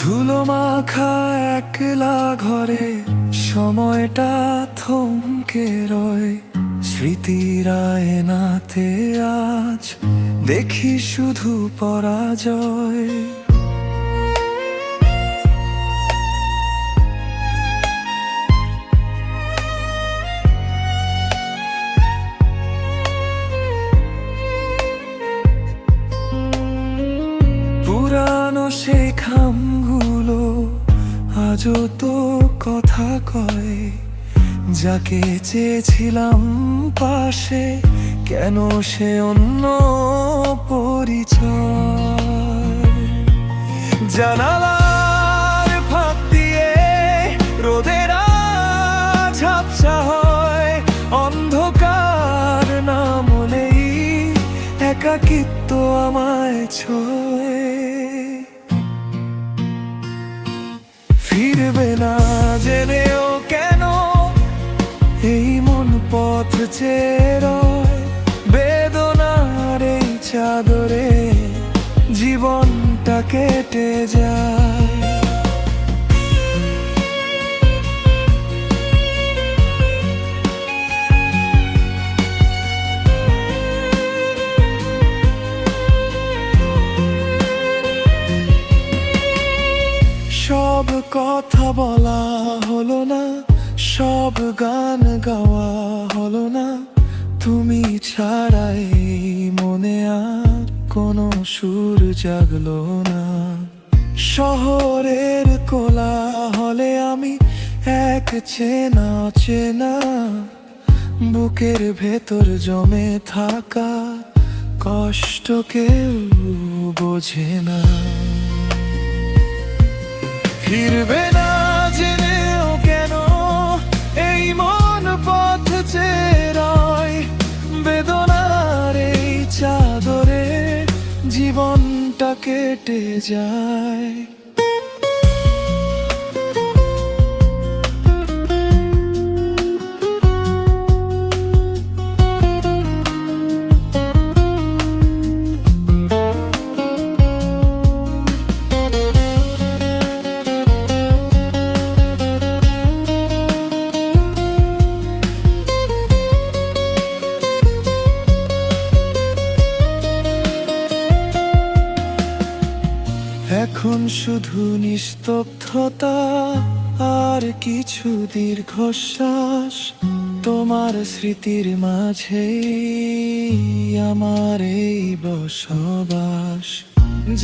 ধুলো মাখা একলা ঘরে সময়টা থমকে রয়। স্মৃতির আয়নাতে আজ দেখি শুধু পরাজয়। পুরানো সেই খামগুলো আজও তো কথা কয়। যাকে চেয়েছিলাম পাশে, কেন সে অন্য পরিচয়। জানালার ফাঁক দিয়ে রোদের ঝাপসা হয়। অন্ধকার নামলেই একাকিত্ব আমায় ছোঁয়। ফিরবে না জেনেও কেন এই মন পথ চেয়ে রয়। বেদনার এই চাদরে জীবনটা কেটে যায়। সব কথা বলা হলো না, সব গান গাওয়া হলো না। তুমি ছাড়াই মনে আর কোনো সুর জাগলো না। শহরের কোলাহলে আমি এক চেনা চেনা বুকের ভেতর জমে থাকা কষ্ট কেউ বোঝে না। ফিরবে না জেনেও কেন এই মন পথ চেয়ে রয়। বেদনার এই চাদরে জীবনটা কেটে যায়। এখন শুধু নিস্তব্ধতা আর কিছু দীর্ঘশ্বাস। তোমার স্মৃতির মাঝেই আমার এই বসবাস।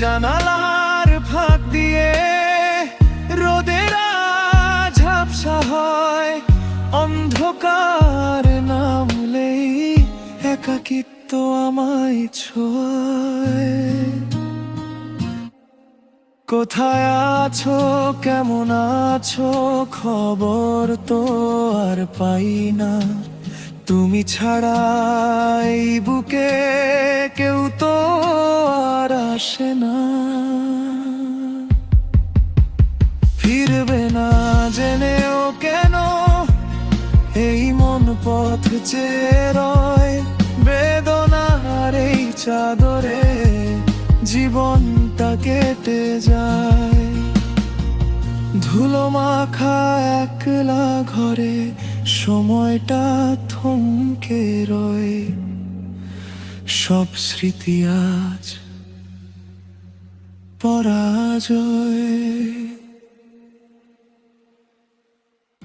জানালার ফাঁক দিয়ে রোদের ঝাপসা হয়। অন্ধকার নামলেই একাকিত্ব আমায় ছোঁয়। কোথায় আছো, কেমন আছো, খবর তো আর পাই না। তুমি ছাড়া এই বুকে কেউ তো আর আসে না। ফিরবে না জেনেও কেন এই মন পথ চেয়ে রয়। বেদনার এই চাদরে জীবনটা কেটে যায়। ধুলো মাখা একলা ঘরে সময়টা থমকে রয়। সব স্মৃতি আজ পরাজয়।